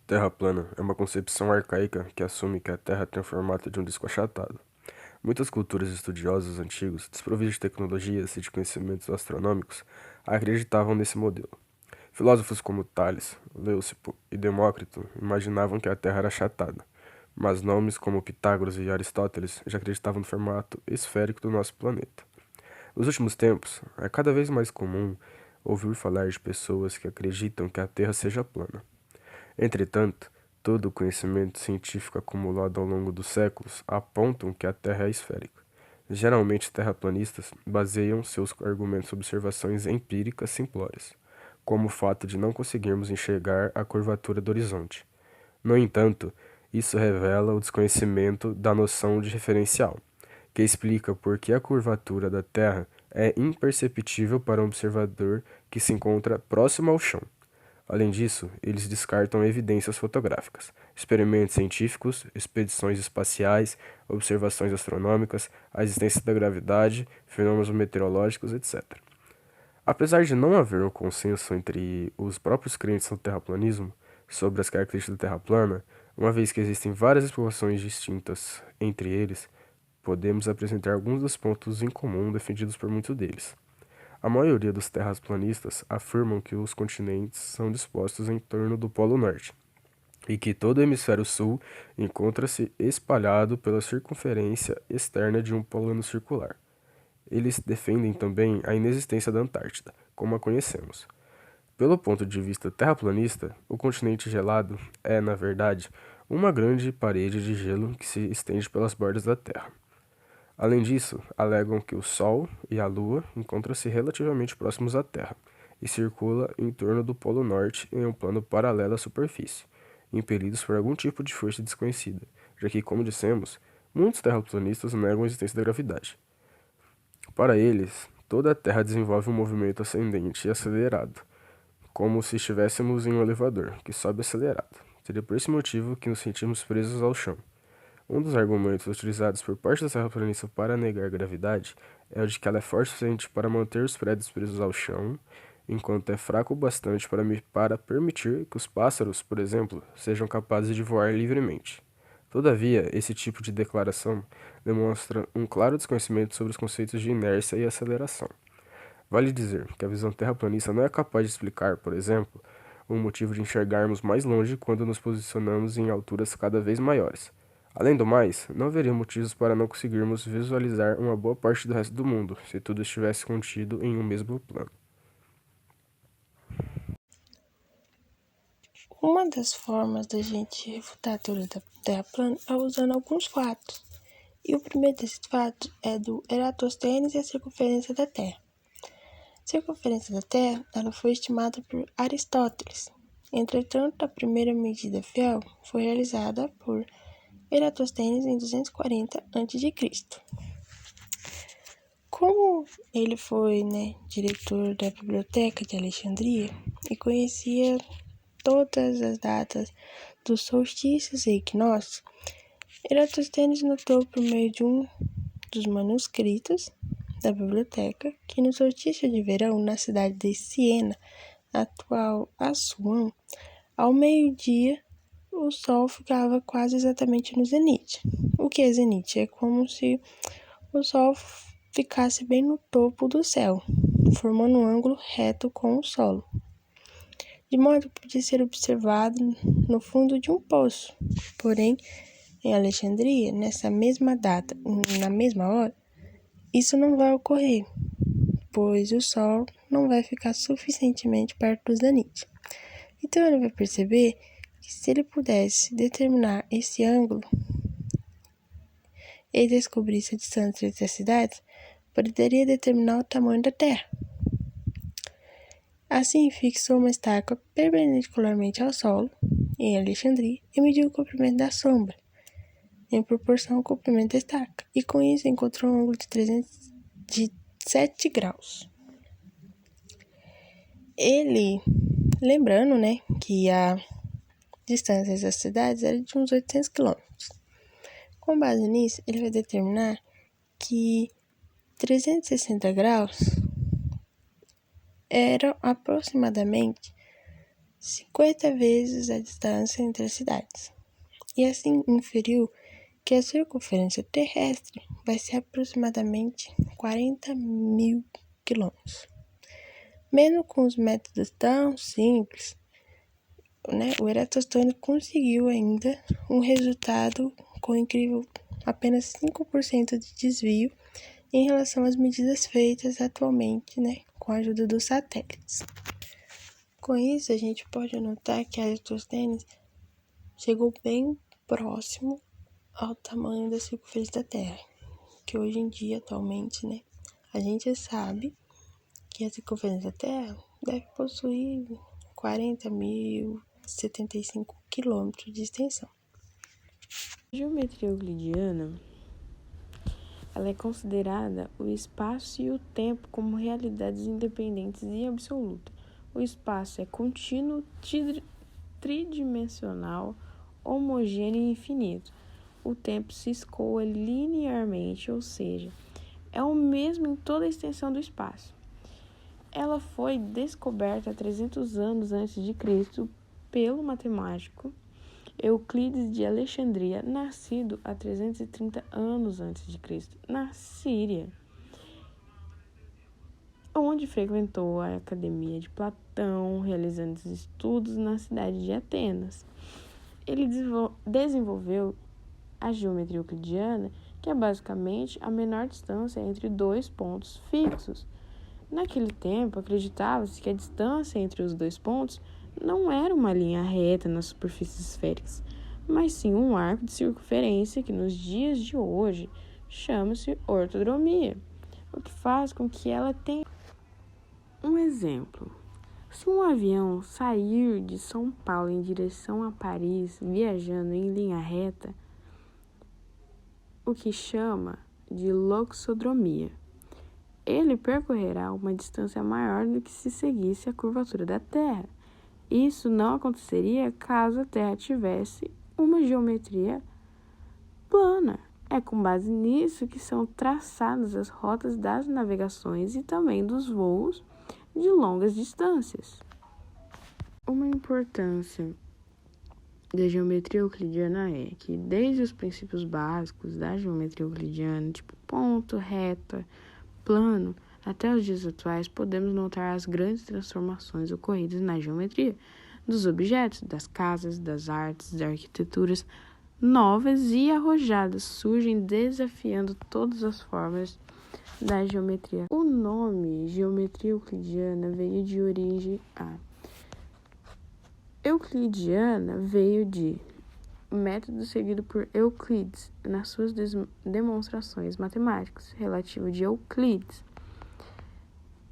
Terra plana é uma concepção arcaica que assume que a Terra tem o formato de um disco achatado. Muitas culturas e estudiosos antigos, desprovidos de tecnologias e de conhecimentos astronômicos, acreditavam nesse modelo. Filósofos como Tales, Leucipo e Demócrito imaginavam que a Terra era achatada, mas nomes como Pitágoras e Aristóteles já acreditavam no formato esférico do nosso planeta. Nos últimos tempos, é cada vez mais comum ouvir falar de pessoas que acreditam que a Terra seja plana. Entretanto, todo o conhecimento científico acumulado ao longo dos séculos apontam que a Terra é esférica. Geralmente, terraplanistas baseiam seus argumentos em observações empíricas simplórias, como o fato de não conseguirmos enxergar a curvatura do horizonte. No entanto, isso revela o desconhecimento da noção de referencial, que explica por que a curvatura da Terra é imperceptível para um observador que se encontra próximo ao chão. Além disso, eles descartam evidências fotográficas, experimentos científicos, expedições espaciais, observações astronômicas, a existência da gravidade, fenômenos meteorológicos, etc. Apesar de não haver um consenso entre os próprios crentes no terraplanismo sobre as características da Terra plana, uma vez que existem várias explicações distintas entre eles, podemos apresentar alguns dos pontos em comum defendidos por muitos deles. A maioria dos terraplanistas afirmam que os continentes são dispostos em torno do Polo Norte e que todo o hemisfério sul encontra-se espalhado pela circunferência externa de um plano circular. Eles defendem também a inexistência da Antártida, como a conhecemos. Pelo ponto de vista terraplanista, o continente gelado é, na verdade, uma grande parede de gelo que se estende pelas bordas da Terra. Além disso, alegam que o Sol e a Lua encontram-se relativamente próximos à Terra e circulam em torno do Polo Norte em um plano paralelo à superfície, impelidos por algum tipo de força desconhecida, já que, como dissemos, muitos terraplanistas negam a existência da gravidade. Para eles, toda a Terra desenvolve um movimento ascendente e acelerado, como se estivéssemos em um elevador, que sobe acelerado. Seria por esse motivo que nos sentimos presos ao chão. Um dos argumentos utilizados por parte da terraplanista para negar a gravidade é o de que ela é forte o suficiente para manter os prédios presos ao chão, enquanto é fraco o bastante para permitir que os pássaros, por exemplo, sejam capazes de voar livremente. Todavia, esse tipo de declaração demonstra um claro desconhecimento sobre os conceitos de inércia e aceleração. Vale dizer que a visão terraplanista não é capaz de explicar, por exemplo, o motivo de enxergarmos mais longe quando nos posicionamos em alturas cada vez maiores. Além do mais, não haveria motivos para não conseguirmos visualizar uma boa parte do resto do mundo, se tudo estivesse contido em um mesmo plano. Uma das formas da gente refutar a teoria da Terra plana é usando alguns fatos. E o primeiro desses fatos é do Eratosthenes e a circunferência da Terra. A circunferência da Terra ela foi estimada por Aristóteles. Entretanto, a primeira medida fiel foi realizada por Eratosthenes em 240 a.C. Como ele foi, diretor da Biblioteca de Alexandria e conhecia todas as datas dos solstícios e equinócios, Eratosthenes notou por meio de um dos manuscritos da biblioteca que no solstício de verão na cidade de Siena, atual Assuã, ao meio-dia o sol ficava quase exatamente no zenite. O que é zenite? É como se o sol ficasse bem no topo do céu, formando um ângulo reto com o solo, de modo que podia ser observado no fundo de um poço. Porém, em Alexandria, nessa mesma data, na mesma hora, isso não vai ocorrer, pois o Sol não vai ficar suficientemente perto do zenite. Então ele vai perceber que se ele pudesse determinar esse ângulo e descobrisse a distância entre as cidades, poderia determinar o tamanho da Terra. Assim, fixou uma estaca perpendicularmente ao solo, em Alexandria, e mediu o comprimento da sombra, em proporção ao comprimento da estaca, e com isso encontrou um ângulo de 7 graus. Ele, lembrando, que a distância das cidades era de uns 800 quilômetros. Com base nisso, ele vai determinar que 360 graus eram aproximadamente 50 vezes a distância entre as cidades. E assim inferiu que a circunferência terrestre vai ser aproximadamente 40.000 quilômetros. Mesmo com os métodos tão simples, o Eratosthênes conseguiu ainda um resultado com incrível apenas 5% de desvio em relação às medidas feitas atualmente, com a ajuda dos satélites. Com isso, a gente pode notar que Eratosthênes chegou bem próximo ao tamanho da circunferência da Terra, que hoje em dia, atualmente, a gente sabe que a circunferência da Terra deve possuir 40.075 quilômetros de extensão. A geometria euclidiana ela é considerada o espaço e o tempo como realidades independentes e absolutas. O espaço é contínuo, tridimensional, homogêneo e infinito. O tempo se escoa linearmente, ou seja, é o mesmo em toda a extensão do espaço. Ela foi descoberta 300 anos antes de Cristo pelo matemático Euclides de Alexandria, nascido há 330 anos antes de Cristo, na Síria, onde frequentou a academia de Platão, realizando estudos na cidade de Atenas. Ele desenvolveu a geometria euclidiana, que é basicamente a menor distância entre dois pontos fixos. Naquele tempo, acreditava-se que a distância entre os dois pontos não era uma linha reta nas superfícies esféricas, mas sim um arco de circunferência que nos dias de hoje chama-se ortodromia, o que faz com que ela tenha um exemplo. Se um avião sair de São Paulo em direção a Paris, viajando em linha reta, o que chama de loxodromia, ele percorrerá uma distância maior do que se seguisse a curvatura da Terra. Isso não aconteceria caso a Terra tivesse uma geometria plana. É com base nisso que são traçadas as rotas das navegações e também dos voos de longas distâncias. Uma importância da geometria euclidiana é que, desde os princípios básicos da geometria euclidiana, tipo ponto, reta, plano, até os dias atuais, podemos notar as grandes transformações ocorridas na geometria dos objetos, das casas, das artes, das arquiteturas novas e arrojadas surgem desafiando todas as formas da geometria. O nome geometria euclidiana veio de origem euclidiana veio de método seguido por Euclides nas suas demonstrações matemáticas, relativo de Euclides.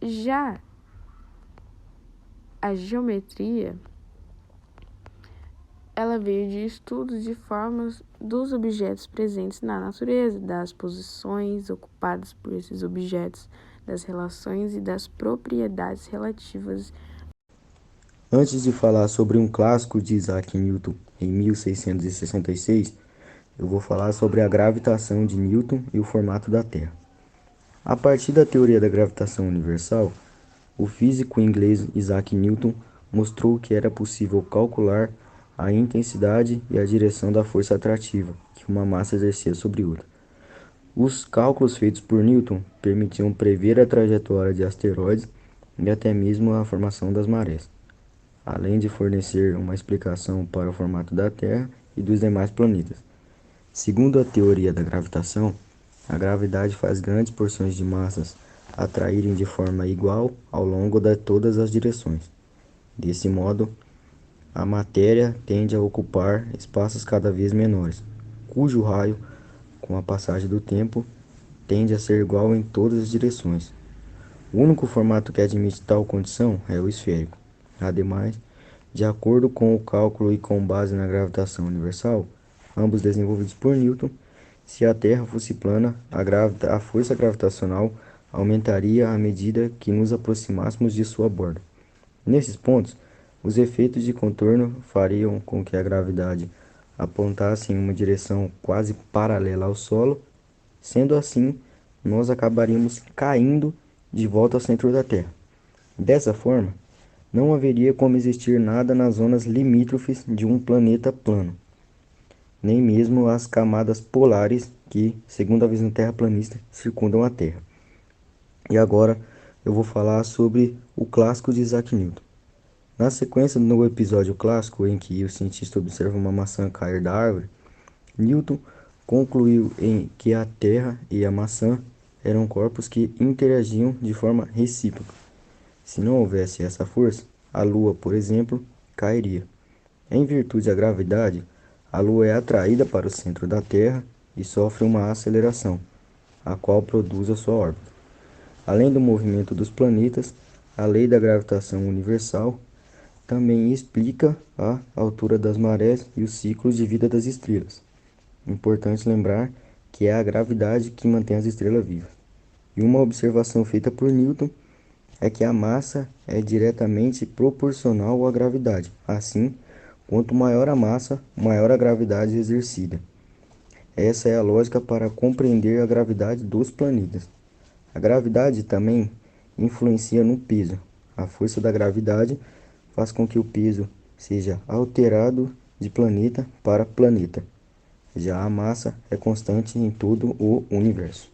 Já a geometria, ela veio de estudos de formas dos objetos presentes na natureza, das posições ocupadas por esses objetos, das relações e das propriedades relativas. Antes de falar sobre um clássico de Isaac Newton em 1666, eu vou falar sobre a gravitação de Newton e o formato da Terra. A partir da teoria da gravitação universal, o físico inglês Isaac Newton mostrou que era possível calcular a intensidade e a direção da força atrativa que uma massa exercia sobre outra. Os cálculos feitos por Newton permitiam prever a trajetória de asteroides e até mesmo a formação das marés, além de fornecer uma explicação para o formato da Terra e dos demais planetas. Segundo a teoria da gravitação, a gravidade faz grandes porções de massas atraírem de forma igual ao longo de todas as direções. Desse modo, a matéria tende a ocupar espaços cada vez menores, cujo raio, com a passagem do tempo, tende a ser igual em todas as direções. O único formato que admite tal condição é o esférico. Ademais, de acordo com o cálculo e com base na gravitação universal, ambos desenvolvidos por Newton, se a Terra fosse plana, a força gravitacional aumentaria à medida que nos aproximássemos de sua borda. Nesses pontos, os efeitos de contorno fariam com que a gravidade apontasse em uma direção quase paralela ao solo. Sendo assim, nós acabaríamos caindo de volta ao centro da Terra. Dessa forma, não haveria como existir nada nas zonas limítrofes de um planeta plano, nem mesmo as camadas polares que, segundo a visão terraplanista, circundam a Terra. E agora eu vou falar sobre o clássico de Isaac Newton. Na sequência do episódio clássico em que o cientista observa uma maçã cair da árvore, Newton concluiu em que a Terra e a maçã eram corpos que interagiam de forma recíproca. Se não houvesse essa força, a Lua, por exemplo, cairia. Em virtude da gravidade, a Lua é atraída para o centro da Terra e sofre uma aceleração, a qual produz a sua órbita. Além do movimento dos planetas, a lei da gravitação universal também explica a altura das marés e os ciclos de vida das estrelas. Importante lembrar que é a gravidade que mantém as estrelas vivas. E uma observação feita por Newton é que a massa é diretamente proporcional à gravidade. Assim, quanto maior a massa, maior a gravidade exercida. Essa é a lógica para compreender a gravidade dos planetas. A gravidade também influencia no peso. A força da gravidade faz com que o peso seja alterado de planeta para planeta. Já a massa é constante em todo o universo.